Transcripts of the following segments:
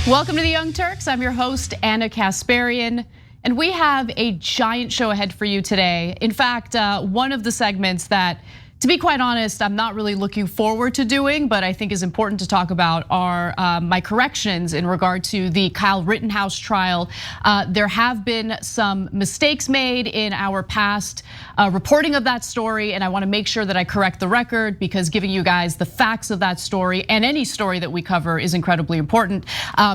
Welcome to the Young Turks. I'm your host, Anna Kasparian, and we have a giant show ahead for you today. In fact, one of the segments that, to be quite honest, I'm not really looking forward to doing, but I think is important to talk about are my corrections in regard to the Kyle Rittenhouse trial. There have been some mistakes made in our past reporting of that story, and I want to make sure that I correct the record because giving you guys the facts of that story and any story that we cover is incredibly important.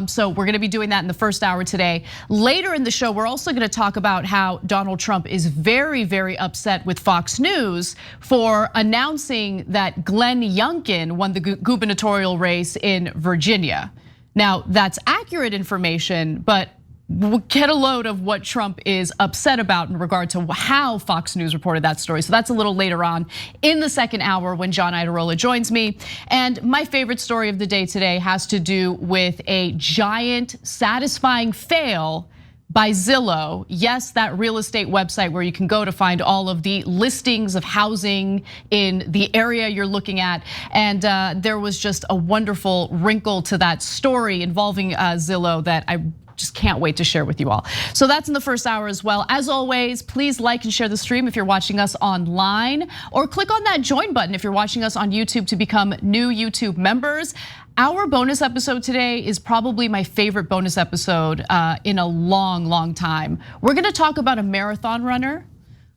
So we're going to be doing that in the first hour today. Later in the show, we're also going to talk about how Donald Trump is very, very upset with Fox News for announcing that Glenn Youngkin won the gubernatorial race in Virginia. Now, that's accurate information, but we'll get a load of what Trump is upset about in regard to how Fox News reported that story. So that's a little later on in the second hour when John Iadarola joins me. And my favorite story of the day today has to do with a giant, satisfying fail by Zillow. Yes, that real estate website where you can go to find all of the listings of housing in the area you're looking at. And there was just a wonderful wrinkle to that story involving Zillow that I just can't wait to share with you all. So that's in the first hour as well. As always, please like and share the stream if you're watching us online, or click on that join button if you're watching us on YouTube to become new YouTube members. Our bonus episode today is probably my favorite bonus episode in a long, long time. We're gonna talk about a marathon runner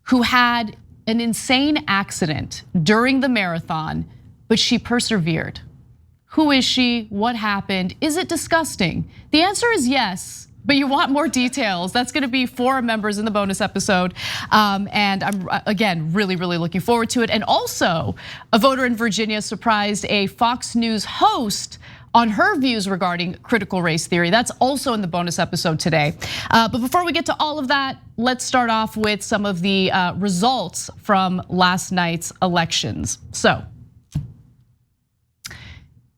who had an insane accident during the marathon, but she persevered. Who is she? What happened? Is it disgusting? The answer is yes, but you want more details. That's gonna be for our members in the bonus episode. And I'm, again, really, really looking forward to it. And also, a voter in Virginia surprised a Fox News host on her views regarding critical race theory. That's also in the bonus episode today. But before we get to all of that, let's start off with some of the results from last night's elections. So,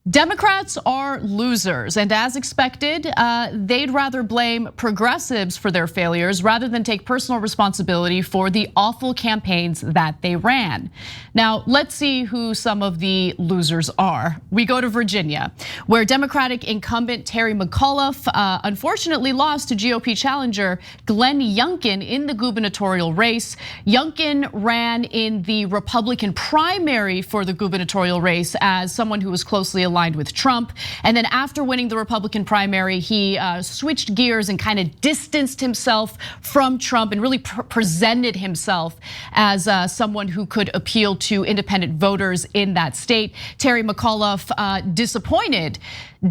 Democrats are losers, and as expected, they'd rather blame progressives for their failures rather than take personal responsibility for the awful campaigns that they ran. Now, let's see who some of the losers are. We go to Virginia, where Democratic incumbent Terry McAuliffe unfortunately lost to GOP challenger Glenn Youngkin in the gubernatorial race. Youngkin ran in the Republican primary for the gubernatorial race as someone who was closely aligned with Trump. And then after winning the Republican primary, he switched gears and kind of distanced himself from Trump and really presented himself as someone who could appeal to independent voters in that state. Terry McAuliffe disappointed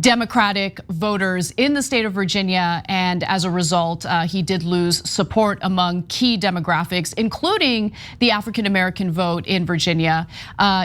Democratic voters in the state of Virginia, and as a result, he did lose support among key demographics, including the African-American vote in Virginia.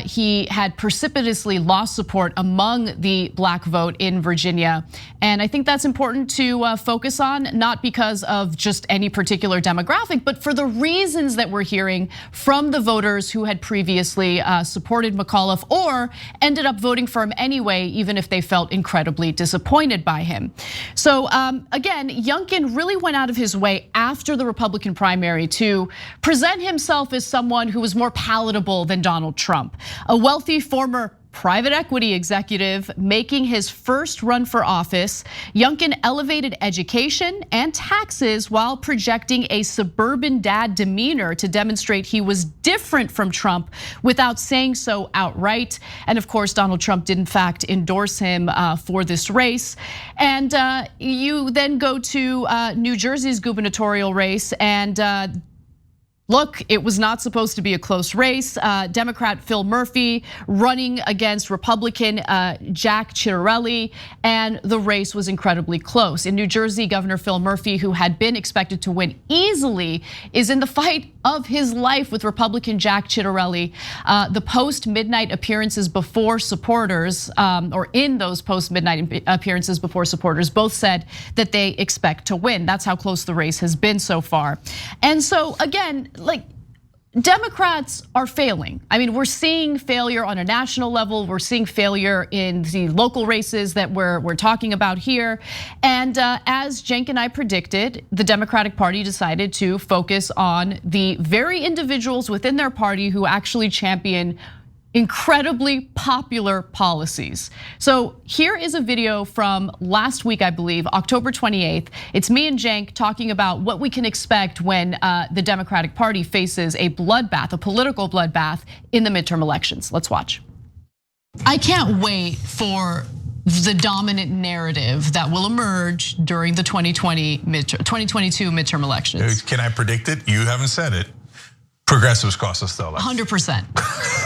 He had precipitously lost support among the black vote in Virginia, and I think that's important to focus on, not because of just any particular demographic, but for the reasons that we're hearing from the voters who had previously supported McAuliffe or ended up voting for him anyway, even if they felt incredibly disappointed by him. So again, Youngkin really went out of his way after the Republican primary to present himself as someone who was more palatable than Donald Trump, a wealthy former private equity executive making his first run for office. Youngkin elevated education and taxes while projecting a suburban dad demeanor to demonstrate he was different from Trump without saying so outright. And of course, Donald Trump did in fact endorse him for this race. And you then go to New Jersey's gubernatorial race, and look, it was not supposed to be a close race. Democrat Phil Murphy running against Republican Jack Ciattarelli, and the race was incredibly close. In New Jersey, Governor Phil Murphy, who had been expected to win easily, is in the fight of his life with Republican Jack Ciattarelli. The post-midnight appearances before supporters, or in those post-midnight appearances before supporters, both said that they expect to win. That's how close the race has been so far. And so again, like, Democrats are failing. I mean, we're seeing failure on a national level. We're seeing failure in the local races that we're talking about here. And as Cenk and I predicted, the Democratic Party decided to focus on the very individuals within their party who actually champion incredibly popular policies. So here is a video from last week, I believe, October 28th. It's me and Cenk talking about what we can expect when the Democratic Party faces a bloodbath, a political bloodbath in the midterm elections. Let's watch. I can't wait for the dominant narrative that will emerge during the 2022 midterm elections. Can I predict it? You haven't said it. Progressives cost us the election. 100%.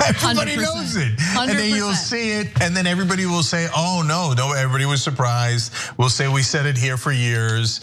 Everybody knows it. 100%. And then you'll see it, and then everybody will say, oh no, everybody was surprised. We'll say we said it here for years.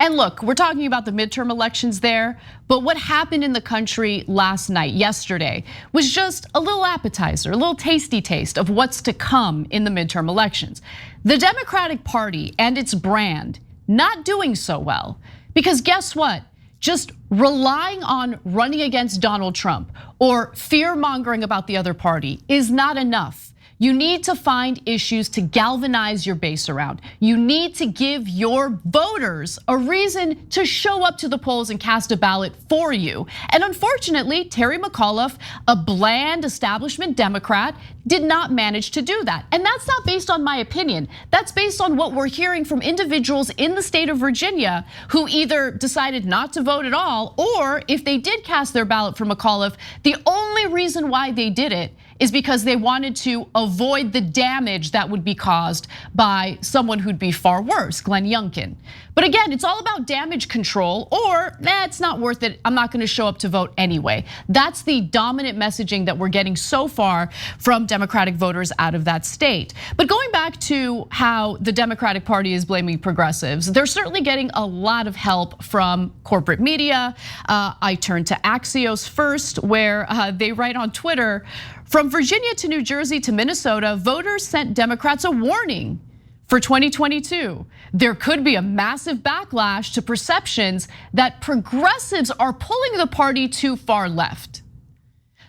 And look, we're talking about the midterm elections there, but what happened in the country last night, yesterday, was just a little appetizer, a little tasty taste of what's to come in the midterm elections. The Democratic Party and its brand not doing so well, because guess what? Just relying on running against Donald Trump or fear-mongering about the other party is not enough. You need to find issues to galvanize your base around. You need to give your voters a reason to show up to the polls and cast a ballot for you. And unfortunately, Terry McAuliffe, a bland establishment Democrat, did not manage to do that. And that's not based on my opinion. That's based on what we're hearing from individuals in the state of Virginia who either decided not to vote at all, or if they did cast their ballot for McAuliffe, the only reason why they did it is because they wanted to avoid the damage that would be caused by someone who'd be far worse, Glenn Youngkin. But again, it's all about damage control, or it's not worth it, I'm not gonna show up to vote anyway. That's the dominant messaging that we're getting so far from Democratic voters out of that state. But going back to how the Democratic Party is blaming progressives, they're certainly getting a lot of help from corporate media. I turn to Axios first, where they write on Twitter, from Virginia to New Jersey to Minnesota, voters sent Democrats a warning for 2022. There could be a massive backlash to perceptions that progressives are pulling the party too far left.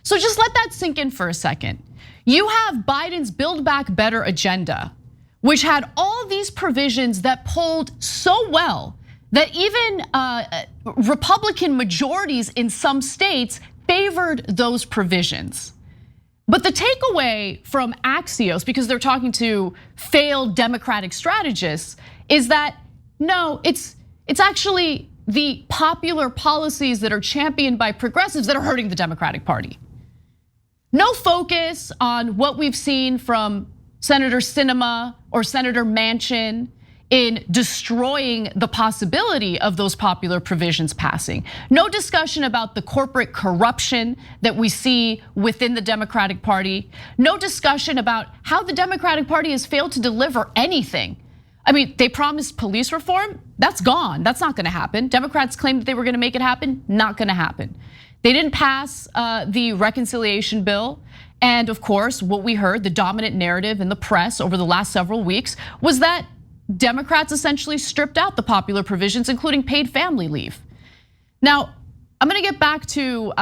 So just let that sink in for a second. You have Biden's Build Back Better agenda, which had all these provisions that polled so well that even Republican majorities in some states favored those provisions. But the takeaway from Axios, because they're talking to failed Democratic strategists, is that no, it's actually the popular policies that are championed by progressives that are hurting the Democratic Party. No focus on what we've seen from Senator Sinema or Senator Manchin in destroying the possibility of those popular provisions passing. No discussion about the corporate corruption that we see within the Democratic Party. No discussion about how the Democratic Party has failed to deliver anything. I mean, they promised police reform, that's gone, that's not gonna happen. Democrats claimed that they were gonna make it happen, not gonna happen. They didn't pass the reconciliation bill. And of course, what we heard, the dominant narrative in the press over the last several weeks was that Democrats essentially stripped out the popular provisions, including paid family leave. Now, I'm gonna get back to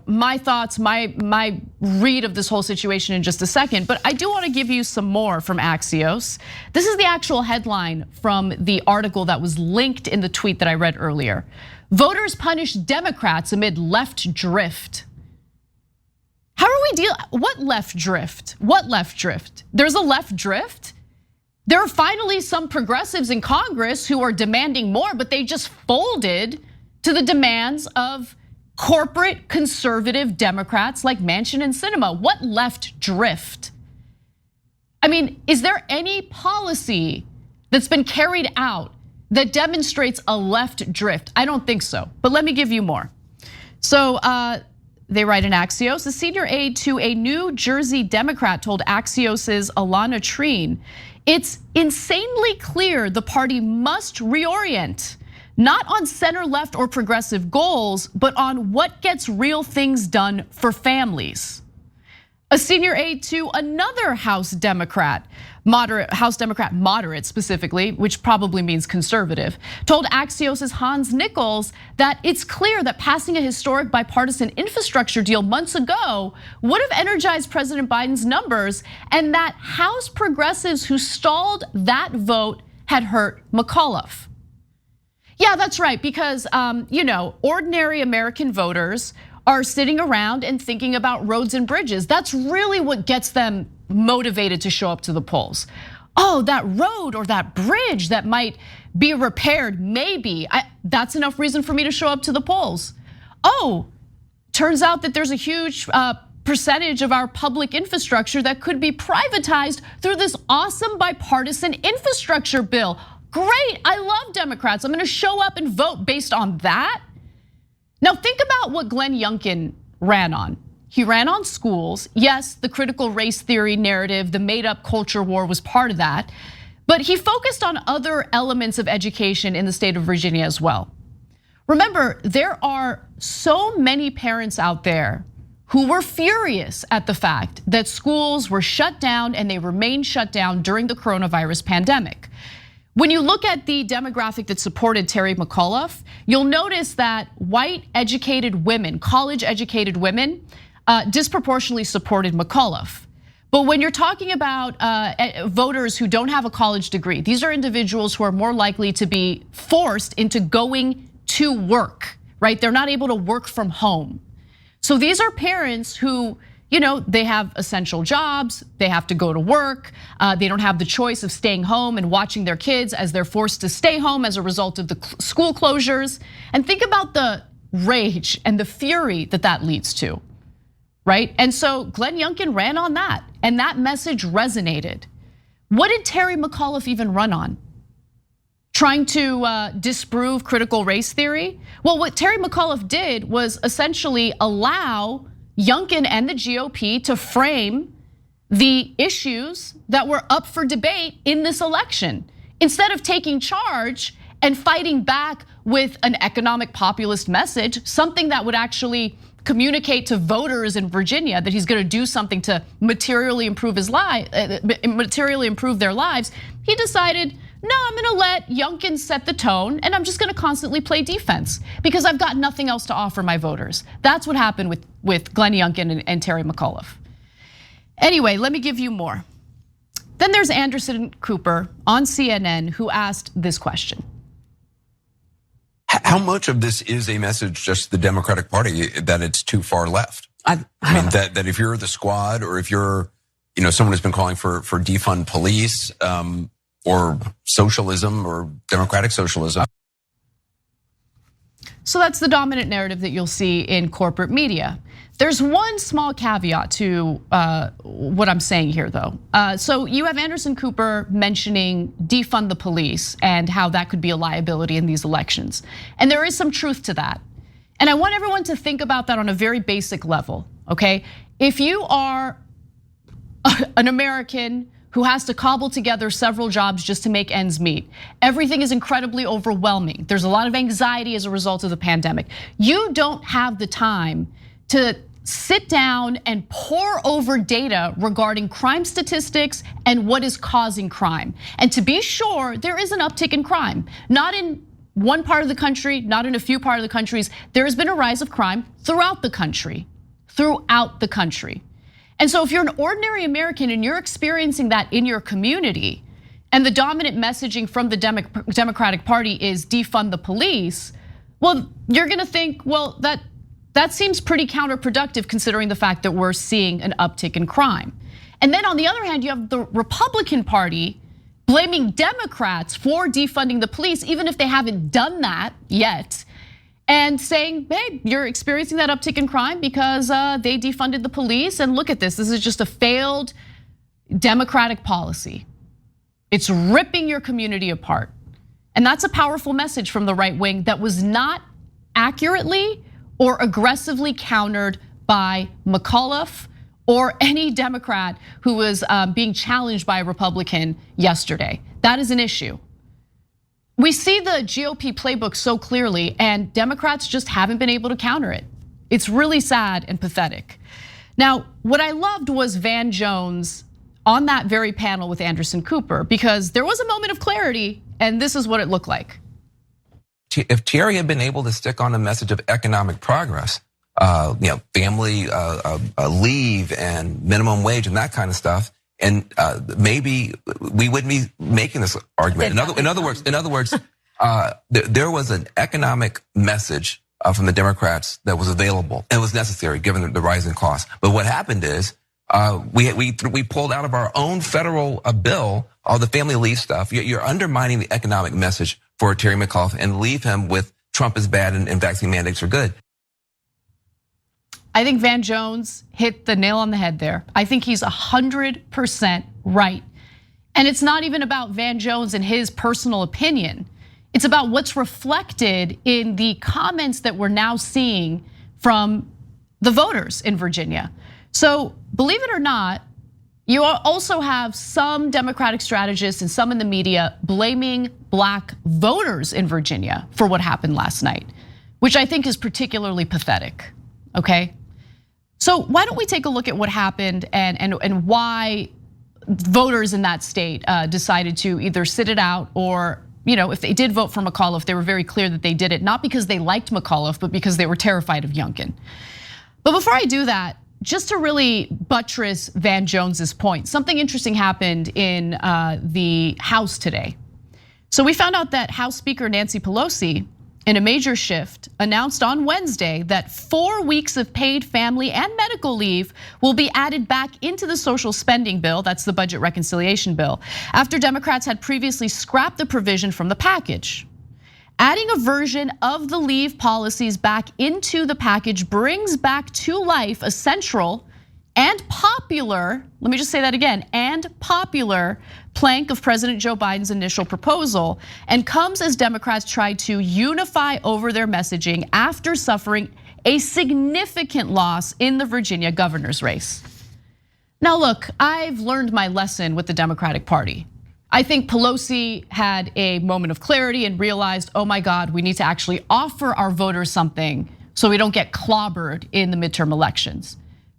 my thoughts, my read of this whole situation in just a second, but I do wanna give you some more from Axios. This is the actual headline from the article that was linked in the tweet that I read earlier. Voters punish Democrats amid left drift. How are we dealing? What left drift? What left drift? There's a left drift? There are finally some progressives in Congress who are demanding more, but they just folded to the demands of corporate conservative Democrats like Manchin and Sinema. What left drift? I mean, is there any policy that's been carried out that demonstrates a left drift? I don't think so, but let me give you more. So they write in Axios, a senior aide to a New Jersey Democrat told Axios's Alana Treen, it's insanely clear the party must reorient, not on center left or progressive goals, but on what gets real things done for families. A senior aide to another House Democrat moderate specifically, which probably means conservative, told Axios's Hans Nichols that it's clear that passing a historic bipartisan infrastructure deal months ago would have energized President Biden's numbers, and that House progressives who stalled that vote had hurt McAuliffe. Yeah, that's right, because ordinary American voters are sitting around and thinking about roads and bridges. That's really what gets them motivated to show up to the polls. Oh, that road or that bridge that might be repaired, maybe. That's enough reason for me to show up to the polls. Oh, turns out that there's a huge percentage of our public infrastructure that could be privatized through this awesome bipartisan infrastructure bill. Great, I love Democrats. I'm gonna show up and vote based on that. Now think about what Glenn Youngkin ran on. He ran on schools. Yes, the critical race theory narrative, the made up culture war was part of that. But he focused on other elements of education in the state of Virginia as well. Remember, there are so many parents out there who were furious at the fact that schools were shut down and they remained shut down during the coronavirus pandemic. When you look at the demographic that supported Terry McAuliffe, you'll notice that white educated women, college educated women, disproportionately supported McAuliffe. But when you're talking about voters who don't have a college degree, these are individuals who are more likely to be forced into going to work, right? They're not able to work from home. So these are parents who, they have essential jobs, they have to go to work, they don't have the choice of staying home and watching their kids as they're forced to stay home as a result of the school closures. And think about the rage and the fury that that leads to, right? And so Glenn Youngkin ran on that, and that message resonated. What did Terry McAuliffe even run on? Trying to disprove critical race theory? Well, what Terry McAuliffe did was essentially allow Youngkin and the GOP to frame the issues that were up for debate in this election. Instead of taking charge and fighting back with an economic populist message, something that would actually communicate to voters in Virginia that he's gonna do something to materially improve their lives, he decided, no, I'm gonna let Youngkin set the tone and I'm just gonna constantly play defense because I've got nothing else to offer my voters. That's what happened with Glenn Youngkin and Terry McAuliffe. Anyway, let me give you more. Then there's Anderson Cooper on CNN who asked this question. How much of this is a message just the Democratic Party that it's too far left? I mean, that if you're the Squad or if you're, someone who's been calling for defund police, or socialism or democratic socialism. So that's the dominant narrative that you'll see in corporate media. There's one small caveat to what I'm saying here though. So you have Anderson Cooper mentioning defund the police and how that could be a liability in these elections. And there is some truth to that. And I want everyone to think about that on a very basic level, okay? If you are an American who has to cobble together several jobs just to make ends meet. Everything is incredibly overwhelming. There's a lot of anxiety as a result of the pandemic. You don't have the time to sit down and pore over data regarding crime statistics and what is causing crime. And to be sure, there is an uptick in crime. Not in one part of the country, not in a few parts of the countries. There has been a rise of crime throughout the country. And so if you're an ordinary American and you're experiencing that in your community, and the dominant messaging from the Democratic Party is defund the police, well, you're gonna think, well, that seems pretty counterproductive considering the fact that we're seeing an uptick in crime. And then on the other hand, you have the Republican Party blaming Democrats for defunding the police, even if they haven't done that yet. And saying, hey, you're experiencing that uptick in crime because they defunded the police. And look at this is just a failed Democratic policy. It's ripping your community apart. And that's a powerful message from the right wing that was not accurately or aggressively countered by McAuliffe or any Democrat who was being challenged by a Republican yesterday. That is an issue. We see the GOP playbook so clearly, and Democrats just haven't been able to counter it. It's really sad and pathetic. Now, what I loved was Van Jones on that very panel with Anderson Cooper, because there was a moment of clarity, and this is what it looked like. If Thierry had been able to stick on a message of economic progress, family leave and minimum wage and that kind of stuff, and maybe we wouldn't be making this argument. In other words, there was an economic message from the Democrats that was available and was necessary given the rising costs. But what happened is we pulled out of our own federal bill all the family leave stuff. You're undermining the economic message for Terry McAuliffe and leave him with Trump is bad and vaccine mandates are good. I think Van Jones hit the nail on the head there. I think he's 100% right. And it's not even about Van Jones and his personal opinion. It's about what's reflected in the comments that we're now seeing from the voters in Virginia. So believe it or not, you also have some Democratic strategists and some in the media blaming black voters in Virginia for what happened last night, which I think is particularly pathetic, okay? So why don't we take a look at what happened and why voters in that state decided to either sit it out or, if they did vote for McAuliffe, they were very clear that they did it, not because they liked McAuliffe, but because they were terrified of Youngkin. But before I do that, just to really buttress Van Jones's point, something interesting happened in the House today. So we found out that House Speaker Nancy Pelosi, in a major shift, announced on Wednesday that 4 weeks of paid family and medical leave will be added back into the social spending bill, that's the budget reconciliation bill, after Democrats had previously scrapped the provision from the package. Adding a version of the leave policies back into the package brings back to life a central and popular, let me just say that again, and popular plank of President Joe Biden's initial proposal, and comes as Democrats try to unify over their messaging after suffering a significant loss in the Virginia governor's race. Now look, I've learned my lesson with the Democratic Party. I think Pelosi had a moment of clarity and realized, oh my God, we need to actually offer our voters something so we don't get clobbered in the midterm elections.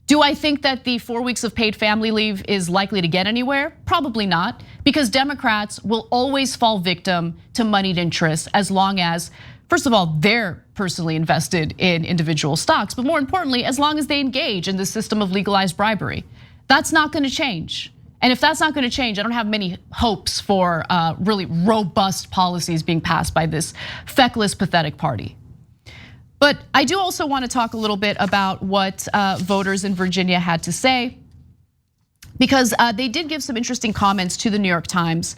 Do I think that the 4 weeks of paid family leave is likely to get anywhere? Probably not, because Democrats will always fall victim to moneyed interests as long as, first of all, they're personally invested in individual stocks, but more importantly, as long as they engage in the system of legalized bribery. That's not gonna change. And if that's not gonna change, I don't have many hopes for really robust policies being passed by this feckless, pathetic party. But I do also want to talk a little bit about what voters in Virginia had to say, because they did give some interesting comments to the New York Times.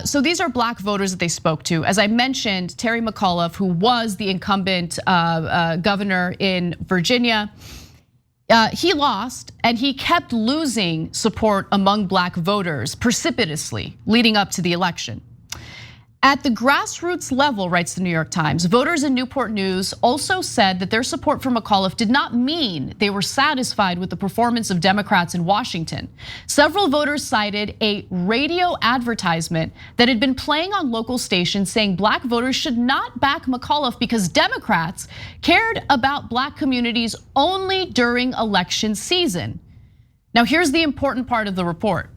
So these are black voters that they spoke to. As I mentioned, Terry McAuliffe, who was the incumbent governor in Virginia, he lost and he kept losing support among black voters precipitously leading up to the election. At the grassroots level, writes the New York Times, voters in Newport News also said that their support for McAuliffe did not mean they were satisfied with the performance of Democrats in Washington. Several voters cited a radio advertisement that had been playing on local stations saying black voters should not back McAuliffe because Democrats cared about black communities only during election season. Now here's the important part of the report.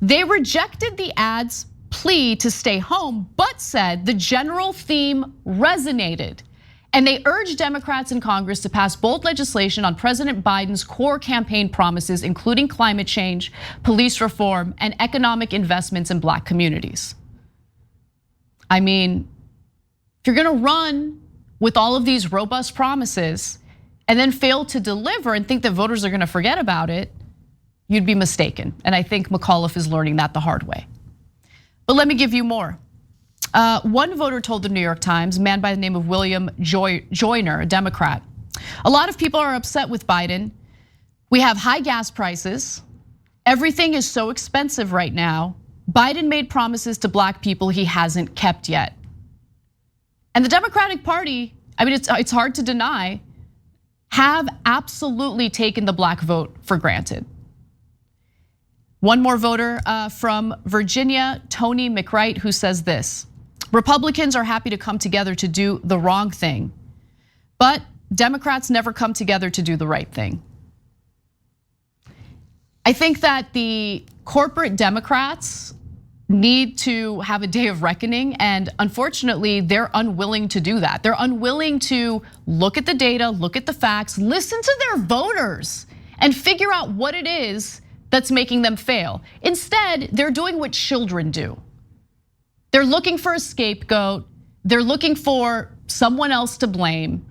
They rejected the ad's plea to stay home, but said the general theme resonated. And they urged Democrats in Congress to pass bold legislation on President Biden's core campaign promises, including climate change, police reform, and economic investments in black communities. I mean, if you're gonna run with all of these robust promises and then fail to deliver and think that voters are gonna forget about it, you'd be mistaken. And I think McAuliffe is learning that the hard way. But let me give you more. One voter told the New York Times, a man by the name of William Joyner, a Democrat, a lot of people are upset with Biden. We have high gas prices. Everything is so expensive right now. Biden made promises to black people he hasn't kept yet. And the Democratic Party, I mean, it's hard to deny, have absolutely taken the black vote for granted. One more voter from Virginia, Tony McWright, who says this: Republicans are happy to come together to do the wrong thing, but Democrats never come together to do the right thing. I think that the corporate Democrats need to have a day of reckoning, and unfortunately, they're unwilling to do that. They're unwilling to look at the data, look at the facts, listen to their voters, and figure out what it is that's making them fail. Instead, they're doing what children do. They're looking for a scapegoat. They're looking for someone else to blame.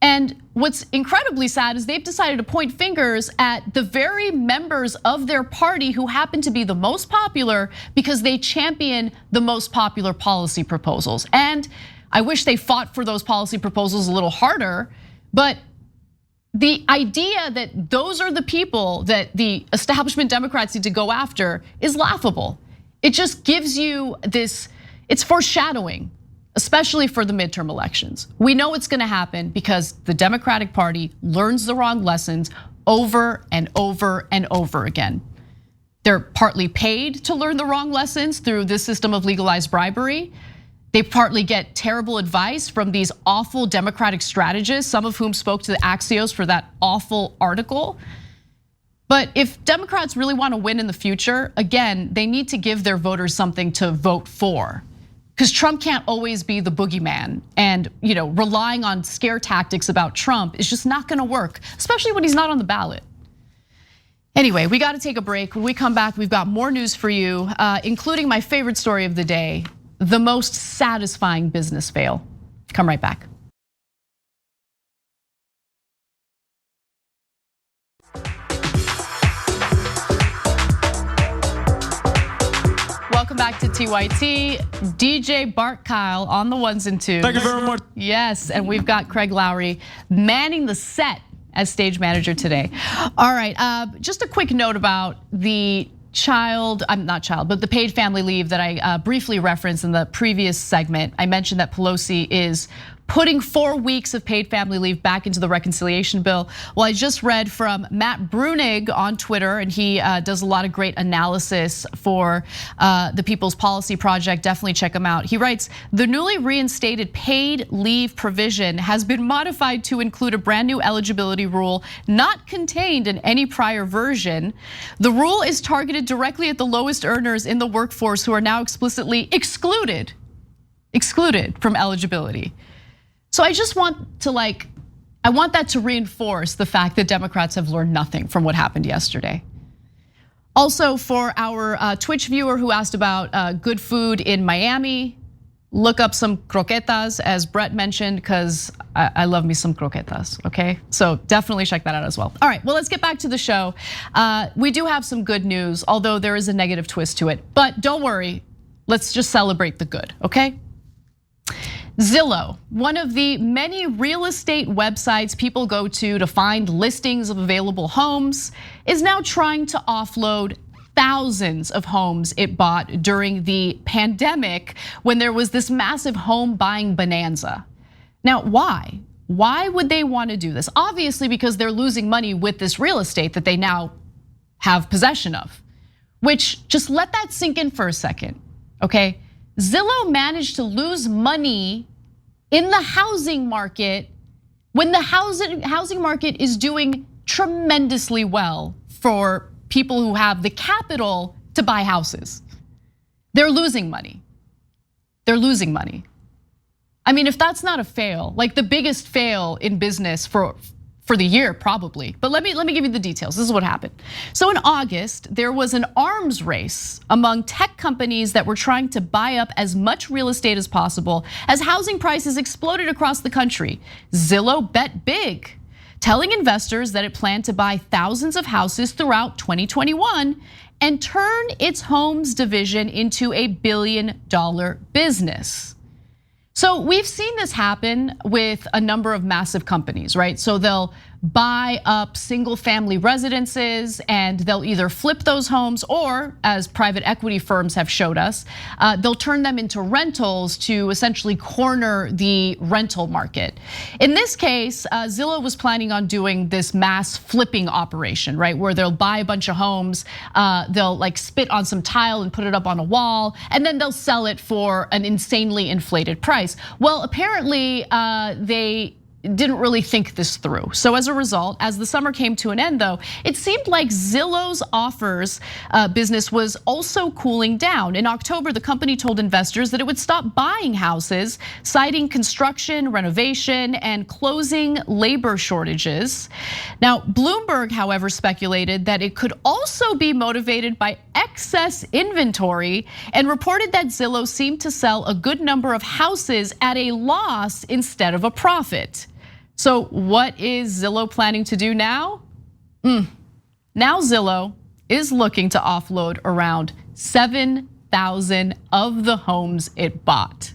And what's incredibly sad is they've decided to point fingers at the very members of their party who happen to be the most popular because they champion the most popular policy proposals. And I wish they fought for those policy proposals a little harder, but the idea that those are the people that the establishment Democrats need to go after is laughable. It just gives you this, it's foreshadowing, especially for the midterm elections. We know it's gonna happen because the Democratic Party learns the wrong lessons over and over and over again. They're partly paid to learn the wrong lessons through this system of legalized bribery. They partly get terrible advice from these awful Democratic strategists, some of whom spoke to the Axios for that awful article. But if Democrats really wanna win in the future, again, they need to give their voters something to vote for. Because Trump can't always be the boogeyman, and relying on scare tactics about Trump is just not gonna work, especially when he's not on the ballot. Anyway, we gotta take a break. When we come back, we've got more news for you, including my favorite story of the day, the most satisfying business fail. Come right back. Welcome back to TYT. DJ Bart Kyle on the ones and twos. Thank you very much. Yes, and we've got Craig Lowry manning the set as stage manager today. All right, just a quick note about the the paid family leave that I briefly referenced in the previous segment. I mentioned that Pelosi is putting 4 weeks of paid family leave back into the reconciliation bill. Well, I just read from Matt Brunig on Twitter, and he does a lot of great analysis for the People's Policy Project. Definitely check him out. He writes, the newly reinstated paid leave provision has been modified to include a brand new eligibility rule not contained in any prior version. The rule is targeted directly at the lowest earners in the workforce who are now explicitly excluded from eligibility. So I just want to I want that to reinforce the fact that Democrats have learned nothing from what happened yesterday. Also, for our Twitch viewer who asked about good food in Miami, look up some croquetas, as Brett mentioned, because I love me some croquetas, okay? So definitely check that out as well. All right, well, let's get back to the show. We do have some good news, although there is a negative twist to it. But don't worry, let's just celebrate the good, okay? Zillow, one of the many real estate websites people go to find listings of available homes, is now trying to offload thousands of homes it bought during the pandemic when there was this massive home buying bonanza. Now, why? Why would they want to do this? Obviously, because they're losing money with this real estate that they now have possession of, which just let that sink in for a second, okay? Zillow managed to lose money in the housing market when the housing market is doing tremendously well for people who have the capital to buy houses. They're losing money. They're losing money. I mean, if that's not a fail, like the biggest fail in business for the year, probably. But let me give you the details. This is what happened. So in August, there was an arms race among tech companies that were trying to buy up as much real estate as possible as housing prices exploded across the country. Zillow bet big, telling investors that it planned to buy thousands of houses throughout 2021 and turn its homes division into $1 billion business. So we've seen this happen with a number of massive companies, right? So they'll buy up single family residences, and they'll either flip those homes or, as private equity firms have showed us, they'll turn them into rentals to essentially corner the rental market. In this case, Zillow was planning on doing this mass flipping operation, right? Where they'll buy a bunch of homes, they'll like spit on some tile and put it up on a wall, and then they'll sell it for an insanely inflated price. Well, apparently they didn't really think this through. So as a result, as the summer came to an end though, it seemed like Zillow's offers business was also cooling down. In October, the company told investors that it would stop buying houses, citing construction, renovation, and closing labor shortages. Now, Bloomberg, however, speculated that it could also be motivated by excess inventory and reported that Zillow seemed to sell a good number of houses at a loss instead of a profit. So what is Zillow planning to do now? Now Zillow is looking to offload around 7,000 of the homes it bought.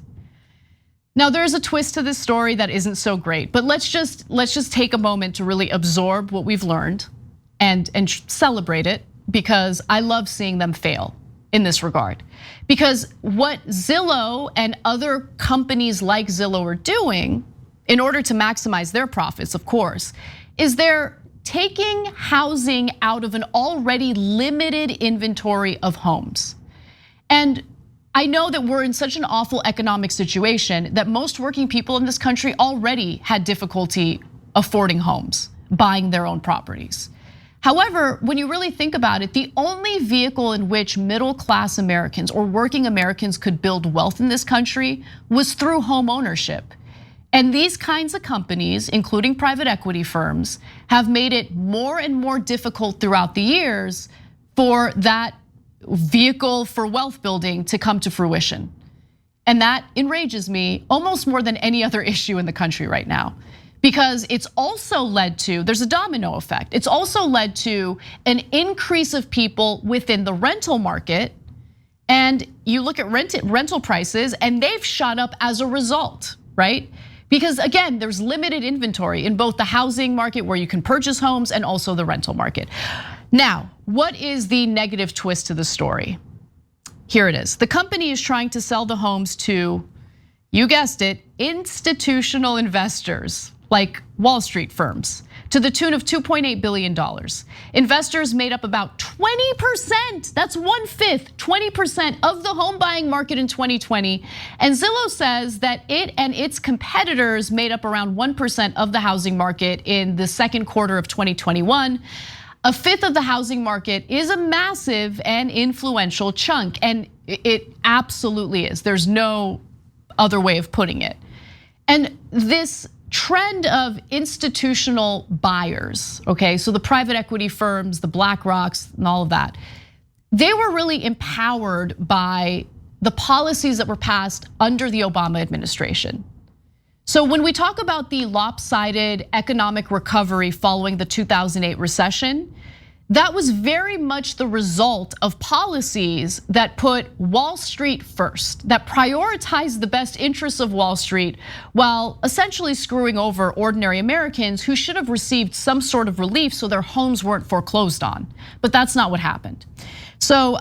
Now there's a twist to this story that isn't so great, but let's just take a moment to really absorb what we've learned and celebrate it, because I love seeing them fail in this regard. Because what Zillow and other companies like Zillow are doing, in order to maximize their profits, of course, is they're taking housing out of an already limited inventory of homes. And I know that we're in such an awful economic situation that most working people in this country already had difficulty affording homes, buying their own properties. However, when you really think about it, the only vehicle in which middle-class Americans or working Americans could build wealth in this country was through home ownership. And these kinds of companies, including private equity firms, have made it more and more difficult throughout the years for that vehicle for wealth building to come to fruition. And that enrages me almost more than any other issue in the country right now. Because it's also led to, there's a domino effect. It's also led to an increase of people within the rental market. And you look at rental prices and they've shot up as a result, right? Because again, there's limited inventory in both the housing market where you can purchase homes and also the rental market. Now, what is the negative twist to the story? Here it is. The company is trying to sell the homes to, you guessed it, institutional investors like Wall Street firms, to the tune of $2.8 billion. Investors made up about 20%, that's 1/5, 20% of the home buying market in 2020. And Zillow says that it and its competitors made up around 1% of the housing market in the second quarter of 2021. 1/5 of the housing market is a massive and influential chunk, and it absolutely is. There's no other way of putting it. And this trend of institutional buyers, okay, so the private equity firms, the BlackRocks, and all of that, they were really empowered by the policies that were passed under the Obama administration. So when we talk about the lopsided economic recovery following the 2008 recession, that was very much the result of policies that put Wall Street first, that prioritized the best interests of Wall Street while essentially screwing over ordinary Americans who should have received some sort of relief so their homes weren't foreclosed on. But that's not what happened. So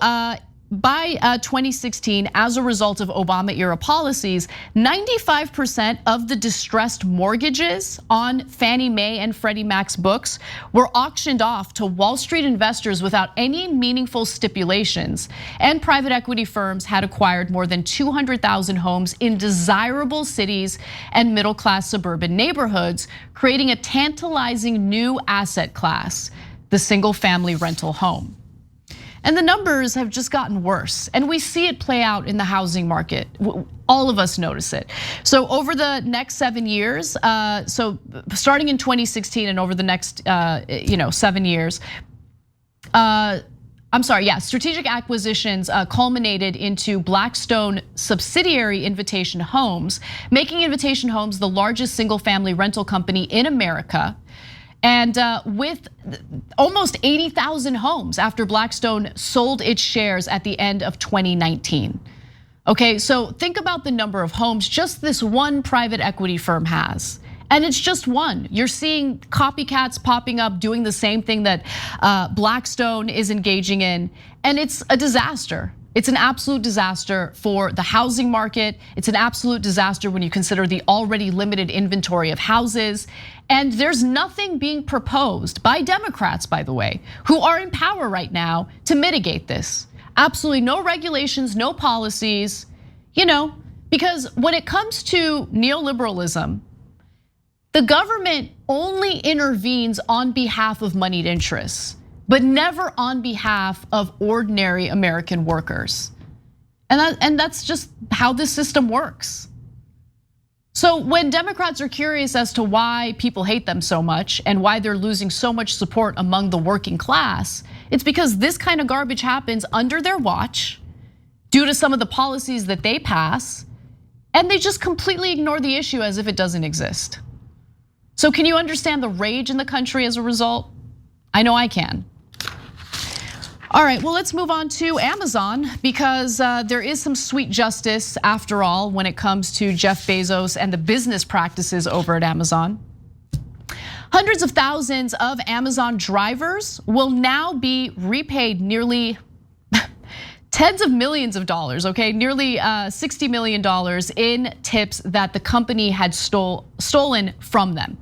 by 2016, as a result of Obama-era policies, 95% of the distressed mortgages on Fannie Mae and Freddie Mac's books were auctioned off to Wall Street investors without any meaningful stipulations. And private equity firms had acquired more than 200,000 homes in desirable cities and middle-class suburban neighborhoods, creating a tantalizing new asset class, the single-family rental home. And the numbers have just gotten worse. And we see it play out in the housing market. All of us notice it. So over the next 7 years, so starting in 2016 and over the next 7 years, strategic acquisitions culminated into Blackstone subsidiary Invitation Homes, making Invitation Homes the largest single family rental company in America. And with almost 80,000 homes after Blackstone sold its shares at the end of 2019. Okay, so think about the number of homes just this one private equity firm has. And it's just one. You're seeing copycats popping up doing the same thing that Blackstone is engaging in, and it's a disaster. It's an absolute disaster for the housing market. It's an absolute disaster when you consider the already limited inventory of houses. And there's nothing being proposed by Democrats, by the way, who are in power right now to mitigate this. Absolutely no regulations, no policies, because when it comes to neoliberalism, the government only intervenes on behalf of moneyed interests, but never on behalf of ordinary American workers. And that's just how this system works. So when Democrats are curious as to why people hate them so much and why they're losing so much support among the working class, it's because this kind of garbage happens under their watch due to some of the policies that they pass, and they just completely ignore the issue as if it doesn't exist. So can you understand the rage in the country as a result? I know I can. All right, well, let's move on to Amazon because there is some sweet justice after all when it comes to Jeff Bezos and the business practices over at Amazon. Hundreds of thousands of Amazon drivers will now be repaid nearly tens of millions of dollars, okay? Nearly $60 million in tips that the company had stolen from them.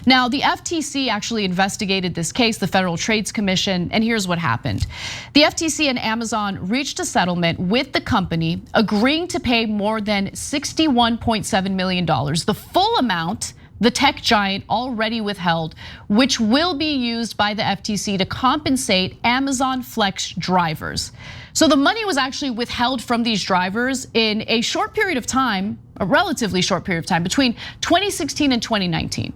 Now, the FTC actually investigated this case, the Federal Trade Commission, and here's what happened. The FTC and Amazon reached a settlement with the company, agreeing to pay more than $61.7 million, the full amount the tech giant already withheld, which will be used by the FTC to compensate Amazon Flex drivers. So the money was actually withheld from these drivers in a short period of time, a relatively short period of time, between 2016 and 2019.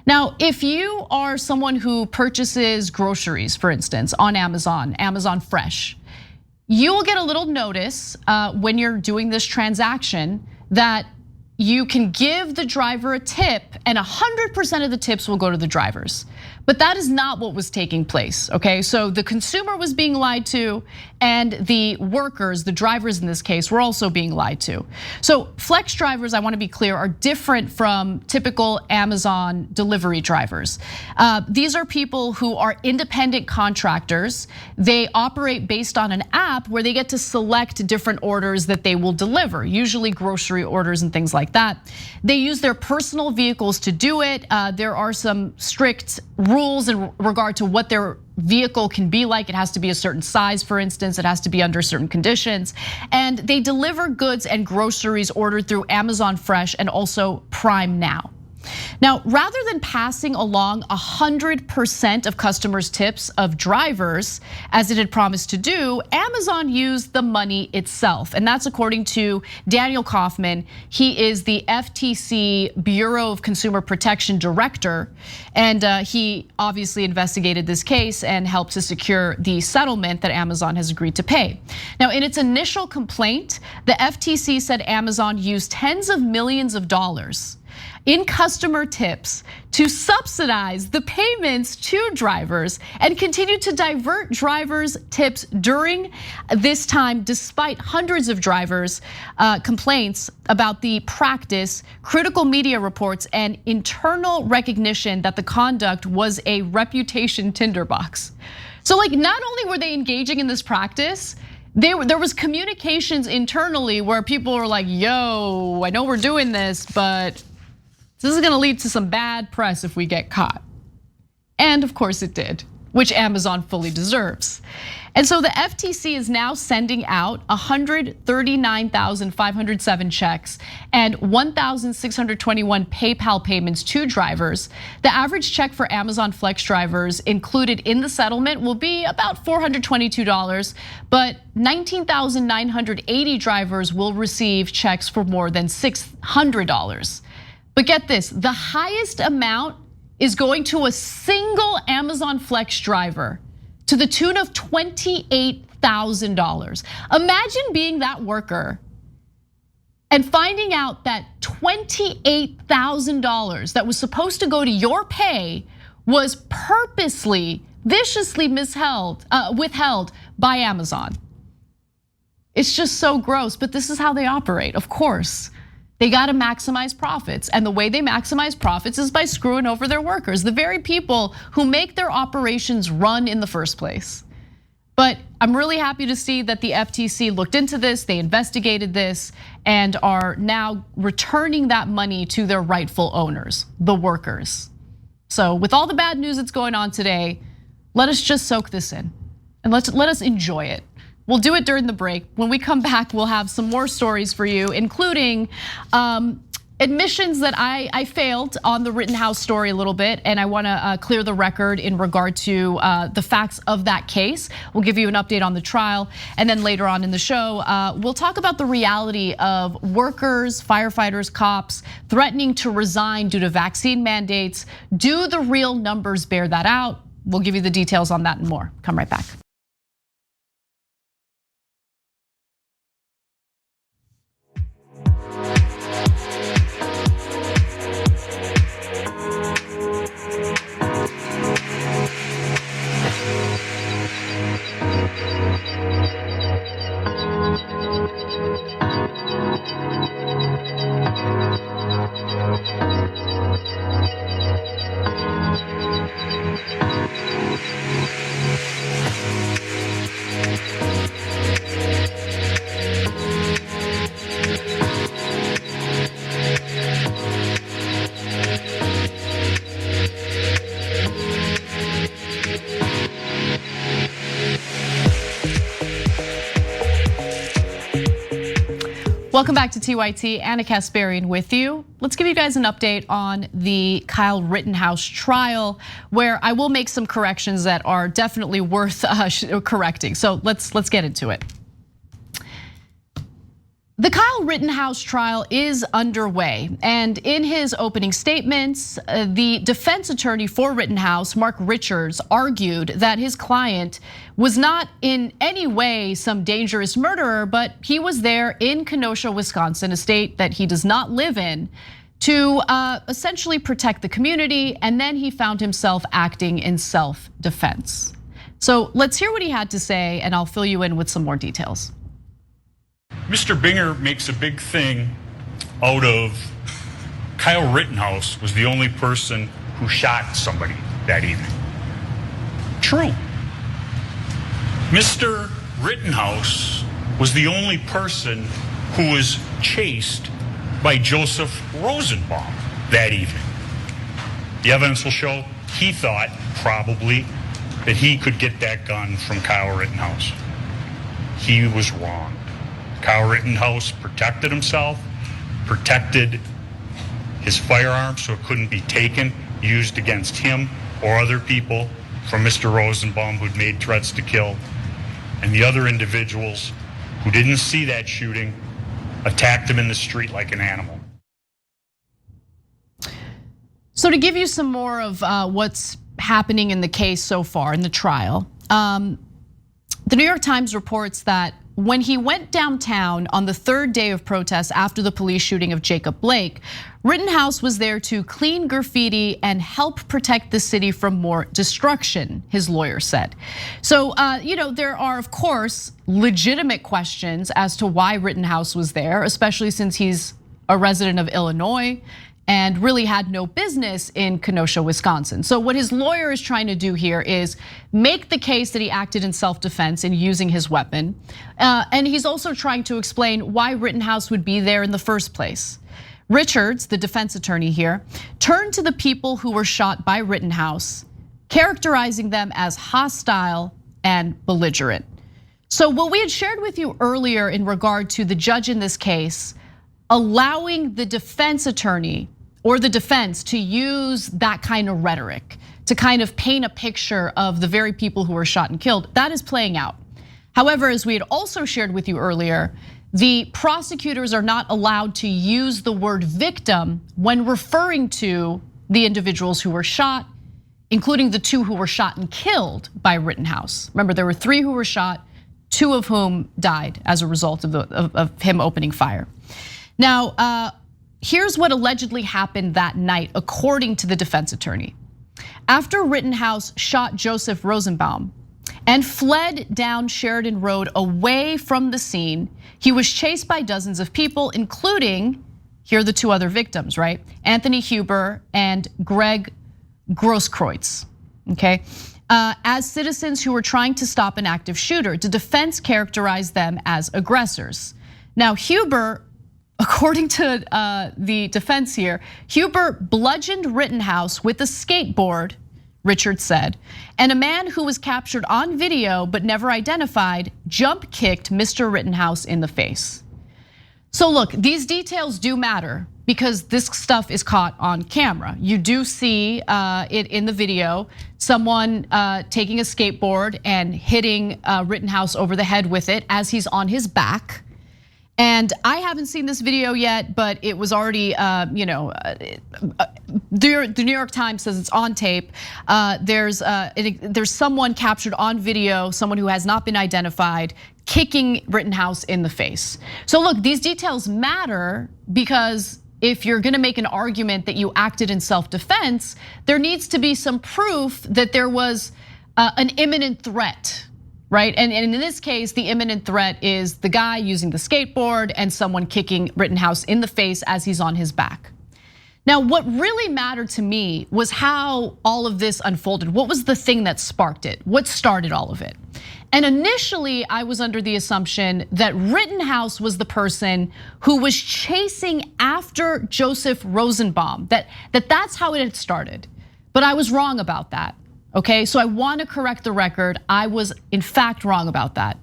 Now, if you are someone who purchases groceries, for instance, on Amazon Fresh, you will get a little notice when you're doing this transaction that you can give the driver a tip and 100% of the tips will go to the drivers. But that is not what was taking place, okay? So the consumer was being lied to and the workers, the drivers in this case, were also being lied to. So flex drivers, I wanna be clear, are different from typical Amazon delivery drivers. These are people who are independent contractors. They operate based on an app where they get to select different orders that they will deliver, usually grocery orders and things like that. They use their personal vehicles to do it. There are some strict rules in regard to what their vehicle can be like. It has to be a certain size, for instance. It has to be under certain conditions. And they deliver goods and groceries ordered through Amazon Fresh and also Prime Now. Now, rather than passing along 100% of customers' tips of drivers, as it had promised to do, Amazon used the money itself. And that's according to Daniel Kaufman. He is the FTC Bureau of Consumer Protection Director. And he obviously investigated this case and helped to secure the settlement that Amazon has agreed to pay. Now, in its initial complaint, the FTC said Amazon used tens of millions of dollars in customer tips to subsidize the payments to drivers and continue to divert drivers' tips during this time, despite hundreds of drivers' complaints about the practice, critical media reports, and internal recognition that the conduct was a reputation tinderbox. So like, not only were they engaging in this practice, there was communications internally where people were like, yo, I know we're doing this, but this is gonna lead to some bad press if we get caught. And of course it did, which Amazon fully deserves. And so the FTC is now sending out 139,507 checks and 1,621 PayPal payments to drivers. The average check for Amazon Flex drivers included in the settlement will be about $422, but 19,980 drivers will receive checks for more than $600. But get this, the highest amount is going to a single Amazon Flex driver to the tune of $28,000. Imagine being that worker and finding out that $28,000 that was supposed to go to your pay was purposely, viciously withheld by Amazon. It's just so gross, but this is how they operate, of course. They got to maximize profits. And the way they maximize profits is by screwing over their workers, the very people who make their operations run in the first place. But I'm really happy to see that the FTC looked into this, they investigated this, and are now returning that money to their rightful owners, the workers. So with all the bad news that's going on today, let us just soak this in and let us enjoy it. We'll do it during the break. When we come back, we'll have some more stories for you, including admissions that I failed on the Rittenhouse story a little bit, and I wanna clear the record in regard to the facts of that case. We'll give you an update on the trial, and then later on in the show, we'll talk about the reality of workers, firefighters, cops threatening to resign due to vaccine mandates. Do the real numbers bear that out? We'll give you the details on that and more. Come right back. Welcome back to TYT, Anna Kasparian with you. Let's give you guys an update on the Kyle Rittenhouse trial, where I will make some corrections that are definitely worth correcting. So let's get into it. The Kyle Rittenhouse trial is underway, and in his opening statements, the defense attorney for Rittenhouse, Mark Richards, argued that his client was not in any way some dangerous murderer, but he was there in Kenosha, Wisconsin, a state that he does not live in, to essentially protect the community, and then he found himself acting in self-defense. So let's hear what he had to say, and I'll fill you in with some more details. Mr. Binger makes a big thing out of Kyle Rittenhouse was the only person who shot somebody that evening. True. Mr. Rittenhouse was the only person who was chased by Joseph Rosenbaum that evening. The evidence will show he thought probably that he could get that gun from Kyle Rittenhouse. He was wrong. Kyle Rittenhouse protected himself, protected his firearm so it couldn't be taken, used against him or other people from Mr. Rosenbaum who'd made threats to kill. And the other individuals who didn't see that shooting attacked him in the street like an animal. So to give you some more of what's happening in the case so far in the trial, the New York Times reports that when he went downtown on the third day of protests after the police shooting of Jacob Blake, Rittenhouse was there to clean graffiti and help protect the city from more destruction, his lawyer said. So, there are, of course, legitimate questions as to why Rittenhouse was there, especially since he's a resident of Illinois and really had no business in Kenosha, Wisconsin. So what his lawyer is trying to do here is make the case that he acted in self-defense in using his weapon. And he's also trying to explain why Rittenhouse would be there in the first place. Richards, the defense attorney here, turned to the people who were shot by Rittenhouse, characterizing them as hostile and belligerent. So what we had shared with you earlier in regard to the judge in this case, allowing the defense attorney or the defense to use that kind of rhetoric to kind of paint a picture of the very people who were shot and killed, that is playing out. However, as we had also shared with you earlier, the prosecutors are not allowed to use the word victim when referring to the individuals who were shot, including the 2 who were shot and killed by Rittenhouse. Remember, there were 3 who were shot, 2 of whom died as a result of him opening fire. Now, here's what allegedly happened that night, according to the defense attorney. After Rittenhouse shot Joseph Rosenbaum and fled down Sheridan Road away from the scene, he was chased by dozens of people, including Here are the two other victims, right? Anthony Huber and Greg Grosskreutz, okay? As citizens who were trying to stop an active shooter. The defense characterized them as aggressors. Now, Huber, according to the defense here, Huber bludgeoned Rittenhouse with a skateboard, Richard said, and a man who was captured on video but never identified jump kicked Mr. Rittenhouse in the face. So look, these details do matter because this stuff is caught on camera. You do see it in the video, someone taking a skateboard and hitting Rittenhouse over the head with it as he's on his back. And I haven't seen this video yet, but it was already, the New York Times says it's on tape. There's someone captured on video, someone who has not been identified, kicking Rittenhouse in the face. So look, these details matter because if you're gonna make an argument that you acted in self-defense, there needs to be some proof that there was an imminent threat. Right, and in this case, the imminent threat is the guy using the skateboard and someone kicking Rittenhouse in the face as he's on his back. Now, what really mattered to me was how all of this unfolded. What was the thing that sparked it? What started all of it? And initially, I was under the assumption that Rittenhouse was the person who was chasing after Joseph Rosenbaum, that's how it had started. But I was wrong about that. Okay, so I want to correct the record. I was in fact wrong about that.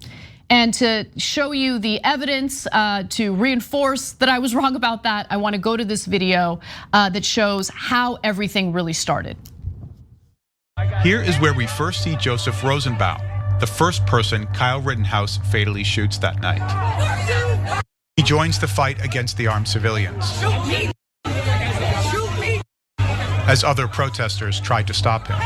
And to show you the evidence, to reinforce that I was wrong about that, I want to go to this video that shows how everything really started. Here is where we first see Joseph Rosenbaum, the first person Kyle Rittenhouse fatally shoots that night. He joins the fight against the armed civilians, as other protesters tried to stop him.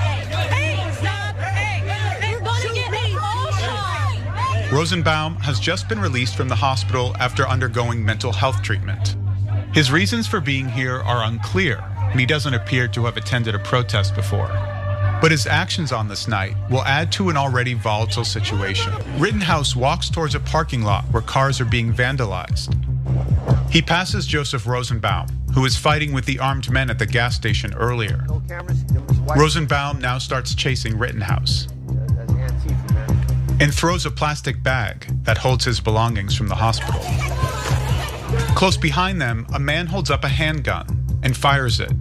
Rosenbaum has just been released from the hospital after undergoing mental health treatment. His reasons for being here are unclear, and he doesn't appear to have attended a protest before. But his actions on this night will add to an already volatile situation. Rittenhouse walks towards a parking lot where cars are being vandalized. He passes Joseph Rosenbaum, who was fighting with the armed men at the gas station earlier. Rosenbaum now starts chasing Rittenhouse and throws a plastic bag that holds his belongings from the hospital. Close behind them, a man holds up a handgun and fires it.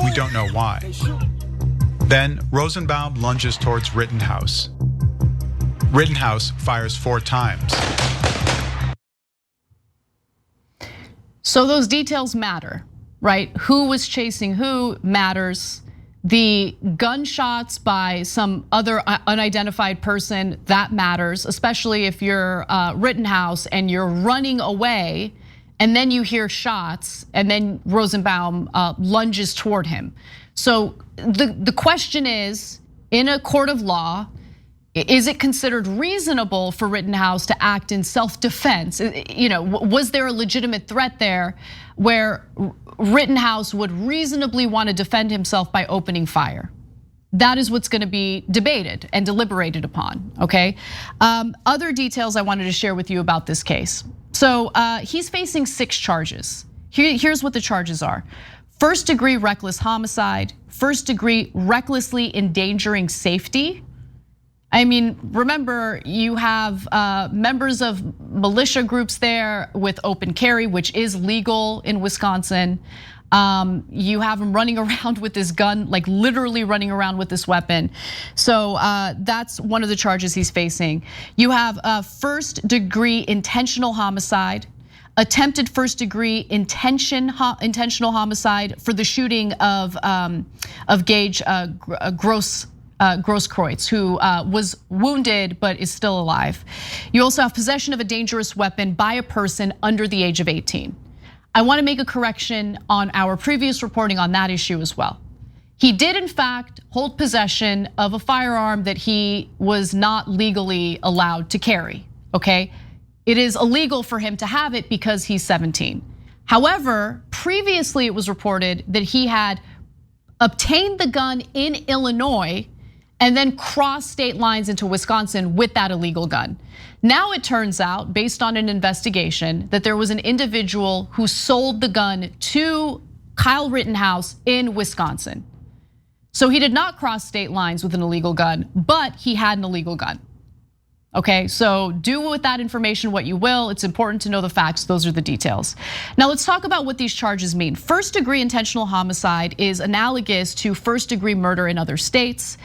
We don't know why. Then Rosenbaum lunges towards Rittenhouse. Rittenhouse fires 4 times. So those details matter, right? Who was chasing who matters. The gunshots by some other unidentified person, that matters, especially if you're Rittenhouse and you're running away and then you hear shots and then Rosenbaum lunges toward him. So the question is, in a court of law, is it considered reasonable for Rittenhouse to act in self-defense? Was there a legitimate threat there where Rittenhouse would reasonably want to defend himself by opening fire? That is what's going to be debated and deliberated upon, okay? Other details I wanted to share with you about this case. So he's facing 6 charges. Here's what the charges are. First degree reckless homicide, first degree recklessly endangering safety. I mean, remember, you have members of militia groups there with open carry, which is legal in Wisconsin. You have him running around with this gun, like literally running around with this weapon. So that's one of the charges he's facing. You have first degree intentional homicide, attempted first degree intentional homicide for the shooting of Gage Grosskreutz, who was wounded but is still alive. You also have possession of a dangerous weapon by a person under the age of 18. I want to make a correction on our previous reporting on that issue as well. He did in fact hold possession of a firearm that he was not legally allowed to carry, okay? It is illegal for him to have it because he's 17. However, previously it was reported that he had obtained the gun in Illinois and then crossed state lines into Wisconsin with that illegal gun. Now it turns out, based on an investigation, that there was an individual who sold the gun to Kyle Rittenhouse in Wisconsin. So he did not cross state lines with an illegal gun, but he had an illegal gun. Okay, so do with that information what you will. It's important to know the facts. Those are the details. Now let's talk about what these charges mean. First degree intentional homicide is analogous to first degree murder in other states.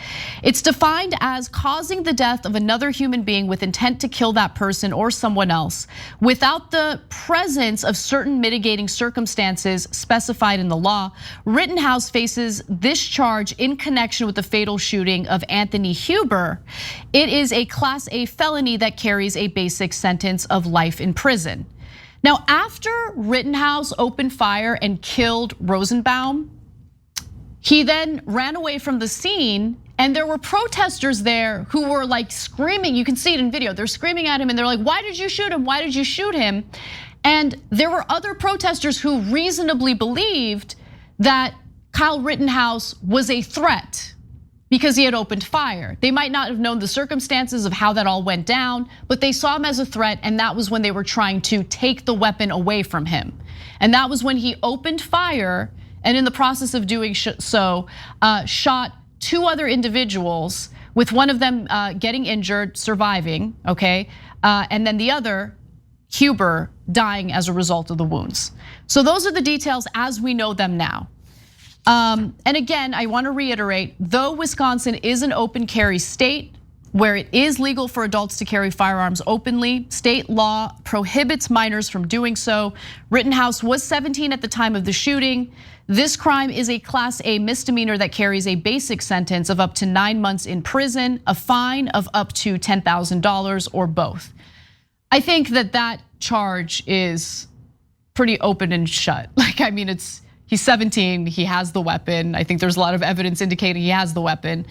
It's defined as causing the death of another human being with intent to kill that person or someone else without the presence of certain mitigating circumstances specified in the law. Rittenhouse faces this charge in connection with the fatal shooting of Anthony Huber. It is a Class A felony that carries a basic sentence of life in prison. Now, after Rittenhouse opened fire and killed Rosenbaum, he then ran away from the scene, and there were protesters there who were like screaming. You can see it in video. They're screaming at him and they're like, "Why did you shoot him? Why did you shoot him?" And there were other protesters who reasonably believed that Kyle Rittenhouse was a threat because he had opened fire. They might not have known the circumstances of how that all went down, but they saw him as a threat, and that was when they were trying to take the weapon away from him. And that was when he opened fire, and in the process of doing so, shot two other individuals, with one of them getting injured, surviving, okay? And then the other, Huber, dying as a result of the wounds. So those are the details as we know them now. And again, I want to reiterate, though Wisconsin is an open carry state where it is legal for adults to carry firearms openly, state law prohibits minors from doing so. Rittenhouse was 17 at the time of the shooting. This crime is a Class A misdemeanor that carries a basic sentence of up to 9 months in prison, a fine of up to $10,000 or both. I think that charge is pretty open and shut. Like, I mean, he's 17, he has the weapon. I think there's a lot of evidence indicating he has the weapon.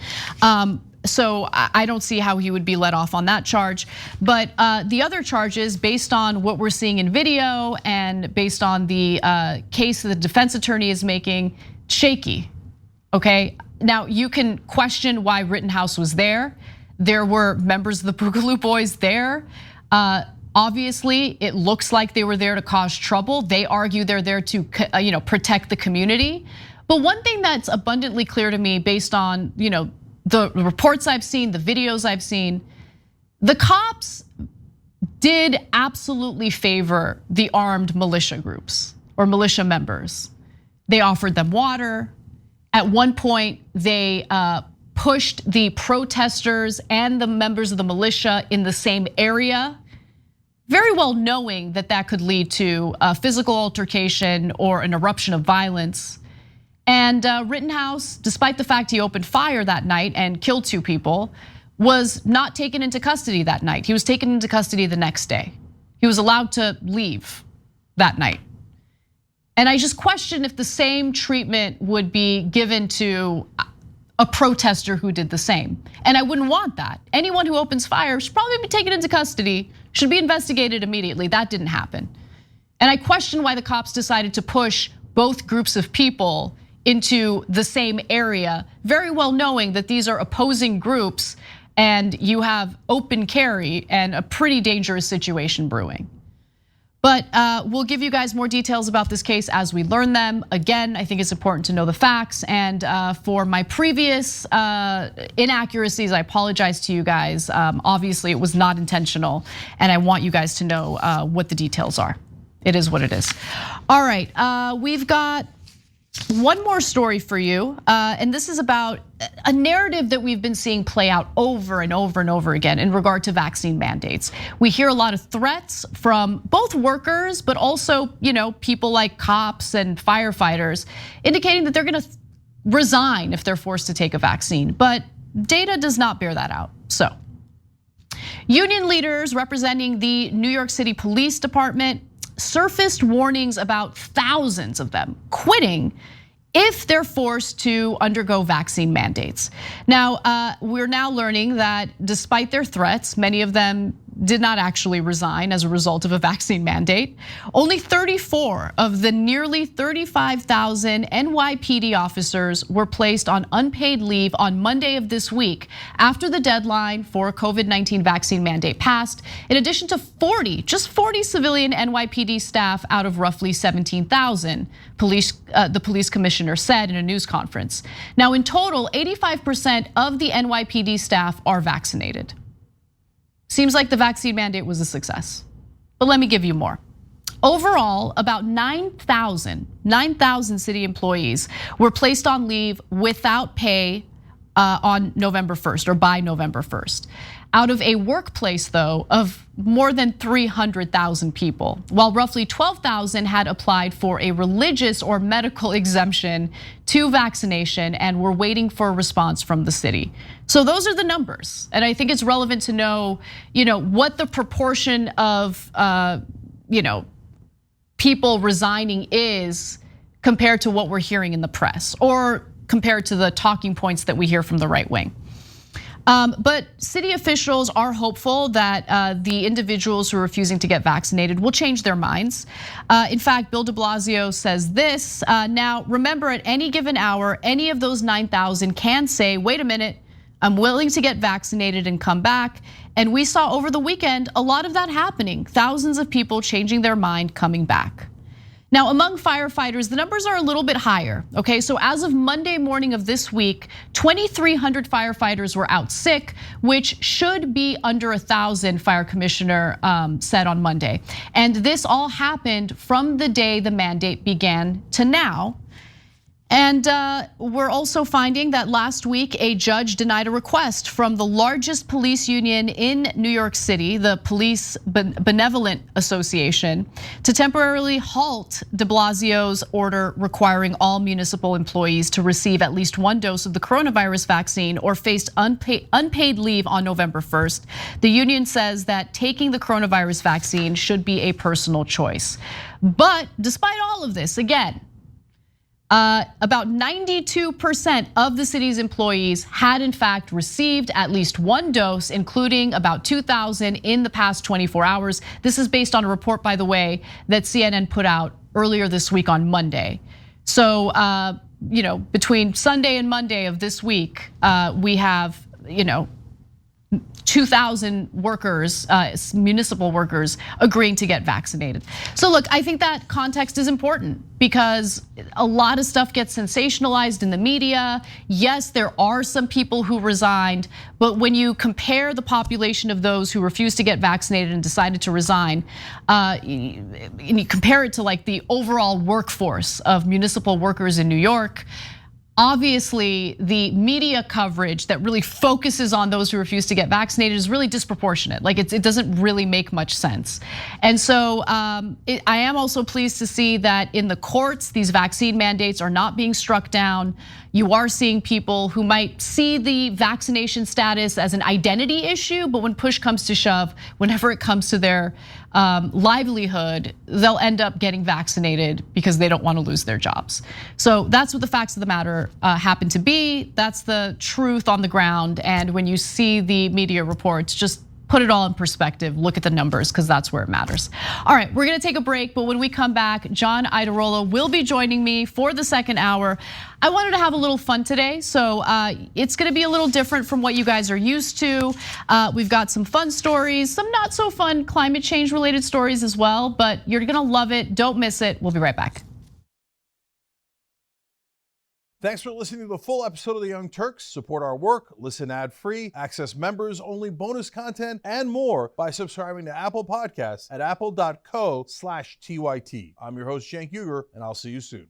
So I don't see how he would be let off on that charge. But the other charges, based on what we're seeing in video and based on the case that the defense attorney is making, shaky, okay? Now you can question why Rittenhouse was there. There were members of the Boogaloo Boys there. Obviously, it looks like they were there to cause trouble. They argue they're there to protect the community. But one thing that's abundantly clear to me based on the reports I've seen, the videos I've seen, the cops did absolutely favor the armed militia groups or militia members. They offered them water. At one point, they pushed the protesters and the members of the militia in the same area, very well knowing that could lead to a physical altercation or an eruption of violence. And Rittenhouse, despite the fact he opened fire that night and killed 2 people, was not taken into custody that night. He was taken into custody the next day. He was allowed to leave that night. And I just question if the same treatment would be given to a protester who did the same. And I wouldn't want that. Anyone who opens fire should probably be taken into custody, should be investigated immediately. That didn't happen. And I question why the cops decided to push both groups of people into the same area, very well knowing that these are opposing groups and you have open carry and a pretty dangerous situation brewing. But we'll give you guys more details about this case as we learn them. Again, I think it's important to know the facts. And for my previous inaccuracies, I apologize to you guys. Obviously, it was not intentional, and I want you guys to know what the details are. It is what it is. All right, we've got one more story for you, and this is about a narrative that we've been seeing play out over and over and over again in regard to vaccine mandates. We hear a lot of threats from both workers, but also people like cops and firefighters indicating that they're gonna resign if they're forced to take a vaccine. But data does not bear that out. So, union leaders representing the New York City Police Department surfaced warnings about thousands of them quitting if they're forced to undergo vaccine mandates. Now, we're now learning that despite their threats, many of them did not actually resign as a result of a vaccine mandate. Only 34 of the nearly 35,000 NYPD officers were placed on unpaid leave on Monday of this week after the deadline for COVID-19 vaccine mandate passed, in addition to just 40 civilian NYPD staff out of roughly 17,000, the police commissioner said in a news conference. Now, in total, 85% of the NYPD staff are vaccinated. Seems like the vaccine mandate was a success, but let me give you more. Overall, about 9,000 city employees were placed on leave without pay on November 1st or by November 1st. Out of a workplace, though, of more than 300,000 people, while roughly 12,000 had applied for a religious or medical exemption to vaccination and were waiting for a response from the city. So those are the numbers, and I think it's relevant to know, what the proportion of, people resigning is compared to what we're hearing in the press, or compared to the talking points that we hear from the right wing. But city officials are hopeful that the individuals who are refusing to get vaccinated will change their minds. In fact, Bill de Blasio says this, now remember, at any given hour, any of those 9,000 can say, wait a minute, I'm willing to get vaccinated and come back. And we saw over the weekend a lot of that happening, thousands of people changing their mind, coming back. Now, among firefighters, the numbers are a little bit higher, okay? So as of Monday morning of this week, 2,300 firefighters were out sick, which should be under 1,000, fire commissioner said on Monday. And this all happened from the day the mandate began to now. And we're also finding that last week, a judge denied a request from the largest police union in New York City, the Police Benevolent Association, to temporarily halt de Blasio's order requiring all municipal employees to receive at least one dose of the coronavirus vaccine or face unpaid leave on November 1st. The union says that taking the coronavirus vaccine should be a personal choice. But despite all of this, again, about 92% of the city's employees had in fact received at least one dose, including about 2,000 in the past 24 hours. This is based on a report, by the way, that CNN put out earlier this week on Monday. So, between Sunday and Monday of this week, we have, 2,000 workers, municipal workers, agreeing to get vaccinated. So look, I think that context is important because a lot of stuff gets sensationalized in the media. Yes, there are some people who resigned, but when you compare the population of those who refused to get vaccinated and decided to resign, and you compare it to like the overall workforce of municipal workers in New York, obviously, the media coverage that really focuses on those who refuse to get vaccinated is really disproportionate. Like it doesn't really make much sense. And so I am also pleased to see that in the courts, these vaccine mandates are not being struck down. You are seeing people who might see the vaccination status as an identity issue, but when push comes to shove, whenever it comes to their livelihood, they'll end up getting vaccinated because they don't want to lose their jobs. So that's what the facts of the matter happen to be. That's the truth on the ground. And when you see the media reports, just put it all in perspective, look at the numbers, because that's where it matters. All right, we're gonna take a break, but when we come back, John Iadarola will be joining me for the second hour. I wanted to have a little fun today, so it's gonna be a little different from what you guys are used to. We've got some fun stories, some not so fun climate change related stories as well, but you're gonna love it, don't miss it. We'll be right back. Thanks for listening to the full episode of The Young Turks. Support our work, listen ad-free, access members-only bonus content, and more by subscribing to Apple Podcasts at apple.co/TYT. I'm your host, Cenk Uygur, and I'll see you soon.